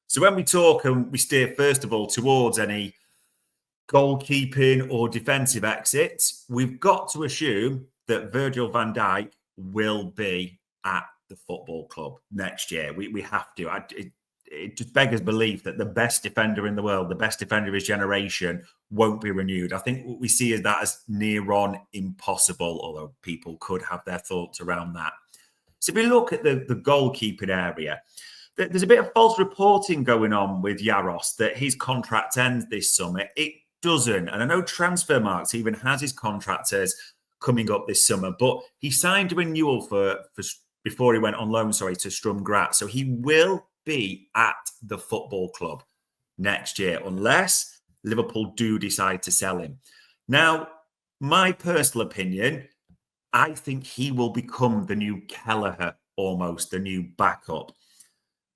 So when we talk and we steer, first of all, towards any goalkeeping or defensive exits, we've got to assume that Virgil van Dijk will be at the football club next year. We have to. It just beggars belief that the best defender in the world, the best defender of his generation, won't be renewed. I think what we see is that as near on impossible, although people could have their thoughts around that. So if we look at the goalkeeping area, there's a bit of false reporting going on with Jaros that his contract ends this summer. It doesn't. And I know Transfermarkt even has his contract as coming up this summer, but he signed a renewal for before he went on loan, to Sturm Graz. So he will be at the football club next year, unless Liverpool do decide to sell him. Now, my personal opinion, I think he will become the new Kelleher, almost the new backup.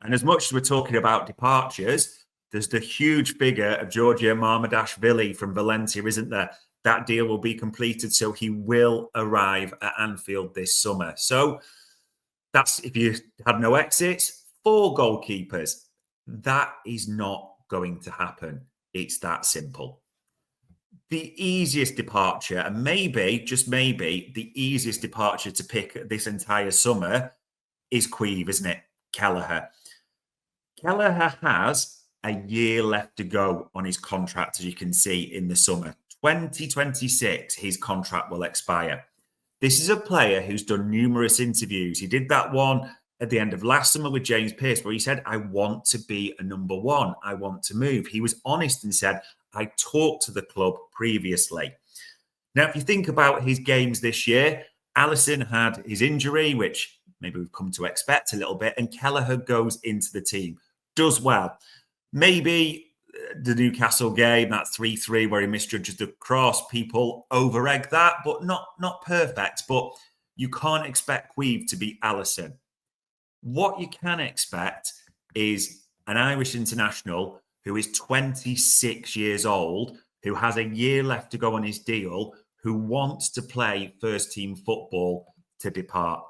And as much as we're talking about departures, there's the huge figure of Georgia Marmadashvili from Valencia, isn't there? That deal will be completed, so he will arrive at Anfield this summer. So that's, if you had no exits, 4 goalkeepers. That is not going to happen. It's that simple. The easiest departure, and maybe, just maybe, the easiest departure to pick this entire summer is Queeve, isn't it? Kelleher. Kelleher has a year left to go on his contract, as you can see in the summer. 2026, his contract will expire. This is a player who's done numerous interviews. He did that one at the end of last summer with James Pearce, where he said, I want to be a number one. I want to move. He was honest and said, I talked to the club previously. Now, if you think about his games this year, Alisson had his injury, which maybe we've come to expect a little bit, and Kelleher goes into the team, does well. Maybe the Newcastle game, that 3-3 where he misjudges the cross, people over-egg that, but not perfect. But you can't expect Queeve to be Alisson. What you can expect is an Irish international who is 26 years old, who has a year left to go on his deal, who wants to play first-team football to depart.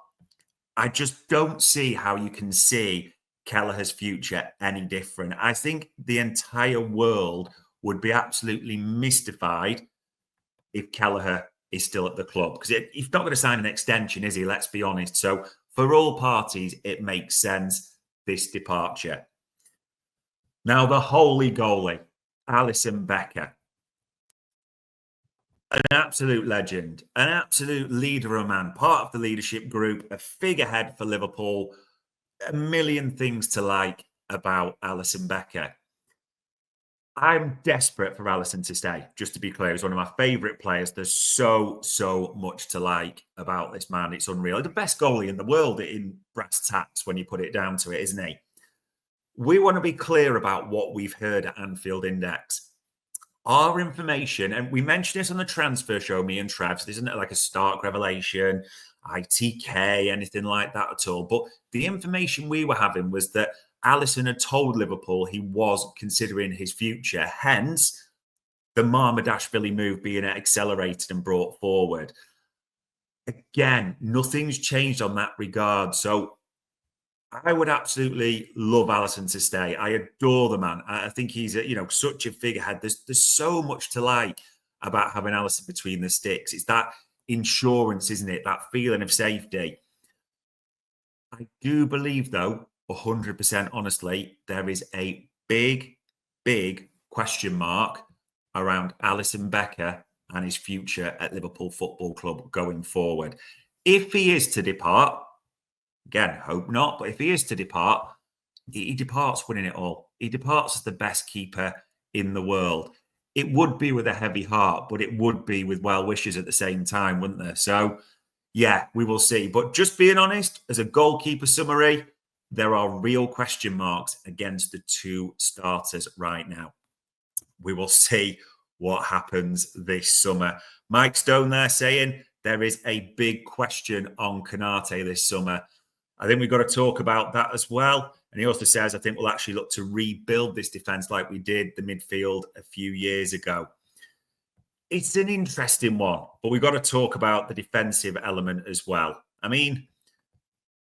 I just don't see how you can see Kelleher's future any different. I think the entire world would be absolutely mystified if Kelleher is still at the club, because he's not going to sign an extension, is he? Let's be honest. So for all parties, it makes sense, this departure. Now, the holy goalie, Alisson Becker. An absolute legend, an absolute leader of a man, part of the leadership group, a figurehead for Liverpool. A million things to like about Alisson Becker. I'm desperate for Alisson to stay, just to be clear. He's one of my favourite players. There's so much to like about this man. It's unreal. The best goalie in the world in brass tacks when you put it down to it, isn't he? We want to be clear about what we've heard at Anfield Index. Our information, and we mentioned this on the transfer show, me and Trev, so this isn't like a stark revelation, ITK, anything like that at all. But the information we were having was that Alisson had told Liverpool he was considering his future, hence the Marmadashvili move being accelerated and brought forward. Again, nothing's changed on that regard. So I would absolutely love Alisson to stay. I adore the man. I think he's such a figurehead. There's so much to like about having Alisson between the sticks. It's that insurance, isn't it? That feeling of safety. I do believe, though, 100% honestly, there is a big question mark around Alisson Becker and his future at Liverpool Football Club going forward. If he is to depart, again, hope not, but if he is to depart, he departs winning it all. He departs as the best keeper in the world. It would be with a heavy heart, but it would be with well wishes at the same time, wouldn't there? So, yeah, we will see. But just being honest, as a goalkeeper summary, there are real question marks against the 2 starters right now. We will see what happens this summer. Mike Stone there saying there is a big question on Konate this summer. I think we've got to talk about that as well. And he also says, I think we'll actually look to rebuild this defence like we did the midfield a few years ago. It's an interesting one, but we've got to talk about the defensive element as well. I mean,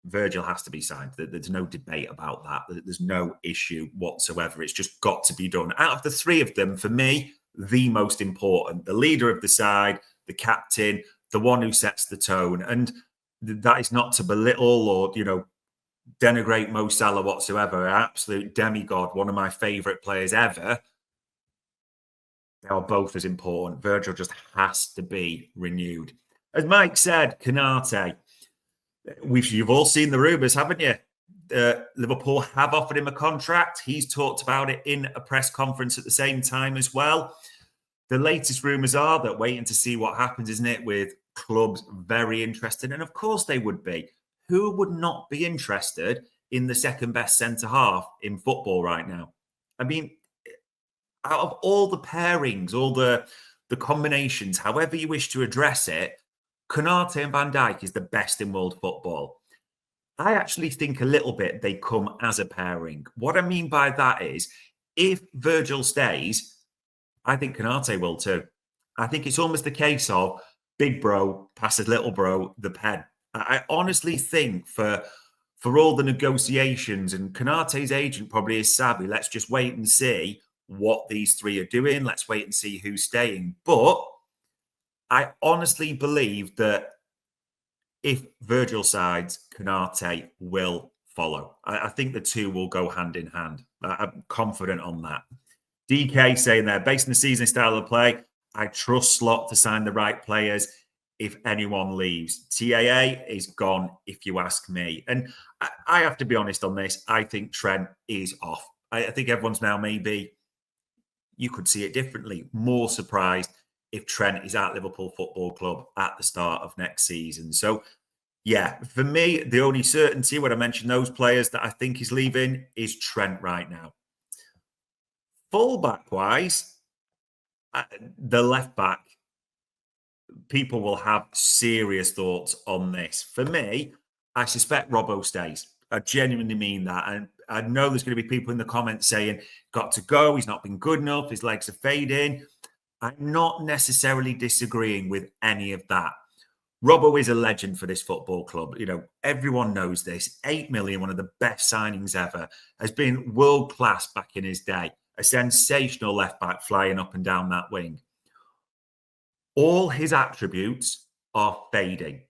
Virgil has to be signed. There's no debate about that. There's no issue whatsoever. It's just got to be done. Out of the three of them, for me, the most important, the leader of the side, the captain, the one who sets the tone. And that is not to belittle or, denigrate Mo Salah whatsoever. An absolute demigod, one of my favourite players ever. They are both as important. Virgil just has to be renewed. As Mike said, Konate, you've all seen the rumours, haven't you? Liverpool have offered him a contract. He's talked about it in a press conference at the same time as well. The latest rumours are that waiting to see what happens, isn't it, with clubs very interested. And of course they would be. Who would not be interested in the second best centre-half in football right now? I mean, out of all the pairings, all the combinations, however you wish to address it, Konate and Van Dijk is the best in world football. I actually think a little bit they come as a pairing. What I mean by that is, if Virgil stays, I think Konate will too. I think it's almost the case of big bro passes little bro the pen. I honestly think for all the negotiations, and Konate's agent probably is savvy, let's just wait and see what these three are doing. Let's wait and see who's staying. But I honestly believe that if Virgil sides, Konate will follow. I think the two will go hand in hand. I'm confident on that. DK saying there, based on the season style of play, I trust Slot to sign the right players if anyone leaves. TAA is gone, if you ask me. And I have to be honest on this. I think Trent is off. I think everyone's now maybe, you could see it differently, more surprised if Trent is at Liverpool Football Club at the start of next season. So, yeah, for me, the only certainty when I mention those players that I think is leaving is Trent right now. Fullback-wise, the left-back, people will have serious thoughts on this. For me, I suspect Robbo stays. I genuinely mean that. And I know there's going to be people in the comments saying, got to go, he's not been good enough, his legs are fading. I'm not necessarily disagreeing with any of that. Robbo is a legend for this football club. Everyone knows this. 8 million, one of the best signings ever, has been world-class back in his day. A sensational left-back flying up and down that wing. All his attributes are fading.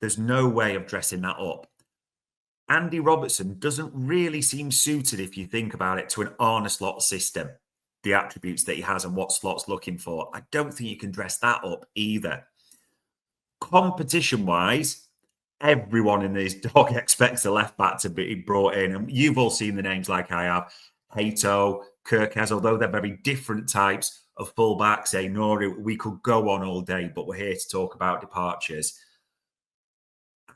There's no way of dressing that up. Andy Robertson doesn't really seem suited, if you think about it, to an Arne Slot system. The attributes that he has and what Slot's looking for. I don't think you can dress that up either. Competition-wise, everyone in this dog expects a left-back to be brought in. And you've all seen the names like I have. Hato, Kirkes, although they're very different types of fullbacks. Nori, we could go on all day, but we're here to talk about departures.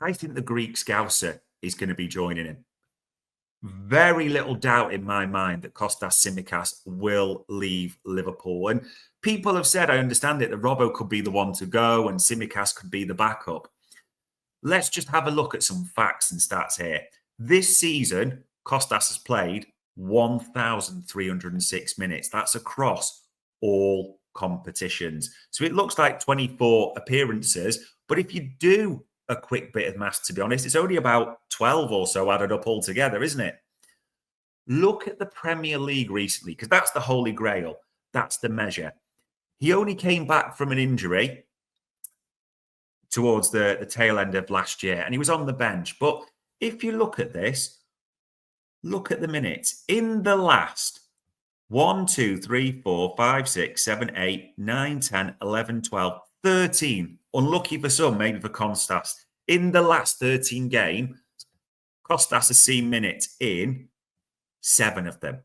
I think the Greek Scouser is going to be joining him. Very little doubt in my mind that Kostas Tsimikas will leave Liverpool. And people have said, I understand it, that Robbo could be the one to go and Tsimikas could be the backup. Let's just have a look at some facts and stats here. This season, Kostas has played 1,306 minutes. That's across all competitions. So it looks like 24 appearances. But if you do a quick bit of maths, to be honest, it's only about 12 or so added up altogether, isn't it? Look at the Premier League recently, because that's the holy grail. That's the measure. He only came back from an injury towards the tail end of last year, and he was on the bench. But if you look at this, look at the minutes. In the last 1, 2, 3, 4, 5, 6, 7, 8, 9, 10, 11, 12, 13. Unlucky for some, maybe for Kostas. In the last 13 games, Kostas has seen minutes in 7 of them.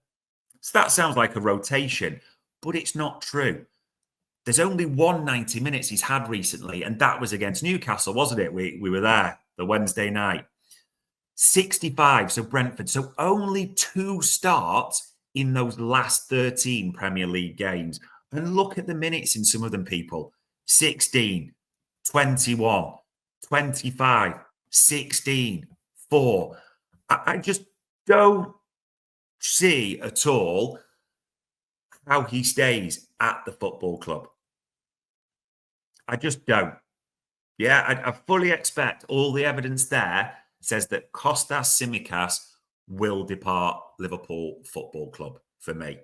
So that sounds like a rotation, but it's not true. There's only 190 minutes he's had recently, and that was against Newcastle, wasn't it? We were there the Wednesday night. 65, so Brentford. So only 2 starts in those last 13 Premier League games. And look at the minutes in some of them, people. 16, 21, 25, 16, 4. I just don't see at all how he stays at the football club. I just don't. Yeah, I fully expect all the evidence there says that Kostas Tsimikas will depart Liverpool Football Club for me.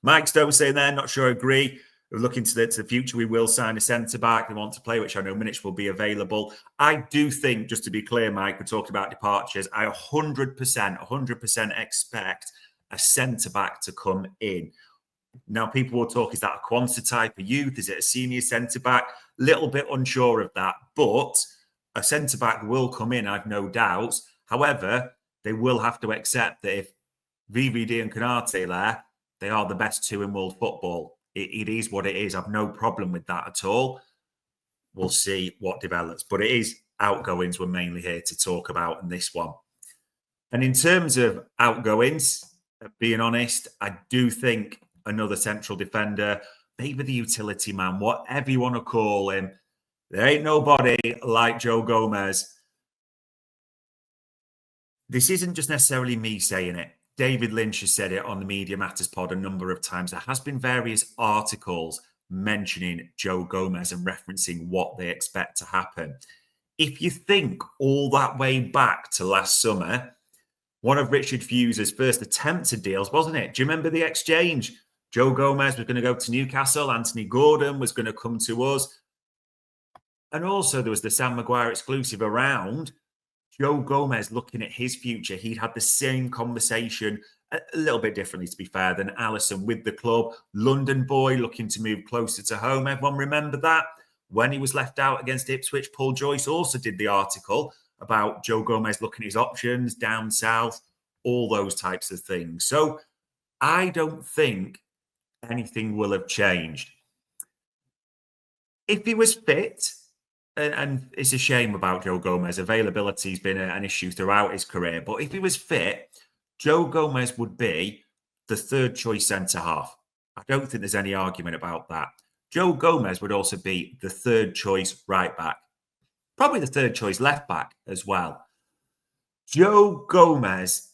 Mike Stone saying there, not sure I agree. We're looking to the future. We will sign a centre-back. They want to play, which I know minutes will be available. I do think, just to be clear, Mike, we're talking about departures. I 100% expect a centre-back to come in. Now, people will talk, is that a quantity type of youth? Is it a senior centre-back? Little bit unsure of that. But a centre-back will come in, I've no doubts. However, they will have to accept that if VVD and Konate are there, they are the best two in world football. It is what it is. I've no problem with that at all. We'll see what develops. But it is outgoings we're mainly here to talk about in this one. And in terms of outgoings, being honest, I do think another central defender, maybe the utility man, whatever you want to call him, there ain't nobody like Joe Gomez. This isn't just necessarily me saying it. David Lynch has said it on the Media Matters pod a number of times. There has been various articles mentioning Joe Gomez and referencing what they expect to happen. If you think all that way back to last summer, one of Richard Fuse's first attempted deals, wasn't it? Do you remember the exchange? Joe Gomez was going to go to Newcastle. Anthony Gordon was going to come to us. And also there was the Sam Maguire exclusive around Joe Gomez looking at his future. He'd had the same conversation, a little bit differently, to be fair, than Alisson with the club. London boy looking to move closer to home. Everyone remember that? When he was left out against Ipswich, Paul Joyce also did the article about Joe Gomez looking at his options down south, all those types of things. So I don't think anything will have changed. If he was fit, and it's a shame about Joe Gomez, availability has been an issue throughout his career, but if he was fit, Joe Gomez would be the third choice centre-half. I don't think there's any argument about that. Joe Gomez would also be the third choice right-back. Probably the third choice left-back as well. Joe Gomez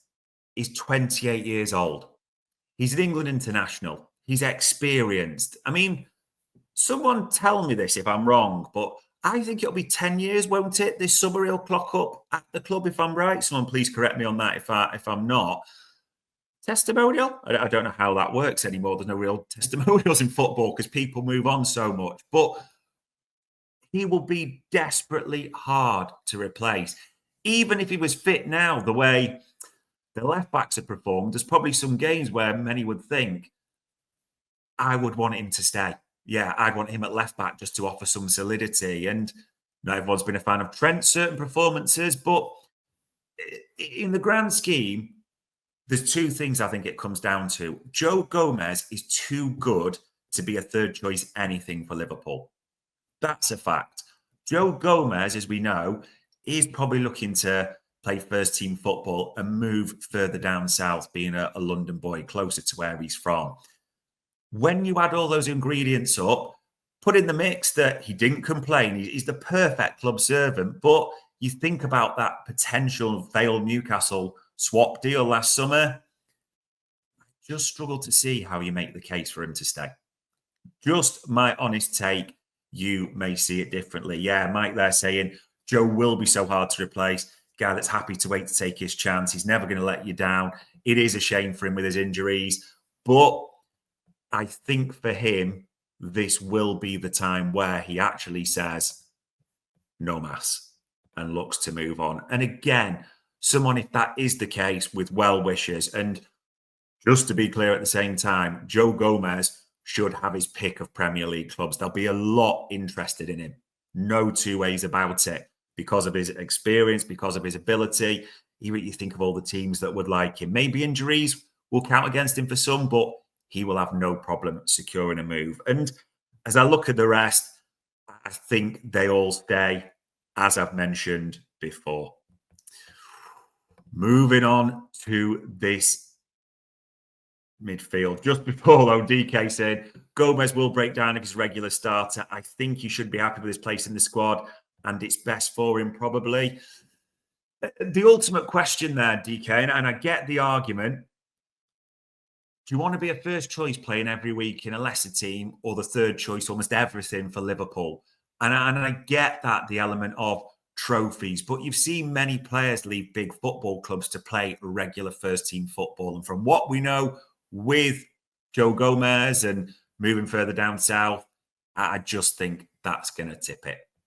is 28 years old. He's an England international. He's experienced. I mean, someone tell me this if I'm wrong, but I think it'll be 10 years, won't it? This summer he'll clock up at the club, if I'm right. Someone please correct me on that if I'm not. Testimonial? I don't know how that works anymore. There's no real testimonials in football because people move on so much. But he will be desperately hard to replace. Even if he was fit now, the way the left-backs have performed, there's probably some games where many would think, I would want him to stay. Yeah, I'd want him at left back just to offer some solidity. And not everyone's been a fan of Trent's certain performances, but in the grand scheme, there's two things I think it comes down to. Joe Gomez is too good to be a third choice anything for Liverpool. That's a fact. Joe Gomez, as we know, is probably looking to play first team football and move further down south, being a London boy closer to where he's from. When you add all those ingredients up, put in the mix that he didn't complain. He's the perfect club servant. But you think about that potential failed Newcastle swap deal last summer. I just struggle to see how you make the case for him to stay. Just my honest take. You may see it differently. Yeah, Mike there saying Joe will be so hard to replace. Guy that's happy to wait to take his chance. He's never going to let you down. It is a shame for him with his injuries. But I think for him, this will be the time where he actually says, no mas, and looks to move on. And again, someone, if that is the case, with well wishes, and just to be clear at the same time, Joe Gomez should have his pick of Premier League clubs. There'll be a lot interested in him. No two ways about it. Because of his experience, because of his ability. You think of all the teams that would like him. Maybe injuries will count against him for some, but he will have no problem securing a move. And as I look at the rest, I think they all stay, as I've mentioned before. Moving on to this midfield. Just before, though, DK said, Gomez will break down if he's a regular starter. I think he should be happy with his place in the squad, and it's best for him, probably. The ultimate question there, DK, and I get the argument, do you want to be a first choice playing every week in a lesser team or the third choice, almost everything for Liverpool? And I get that, the element of trophies, but you've seen many players leave big football clubs to play regular first team football. And from what we know with Joe Gomez and moving further down south, I just think that's going to tip it.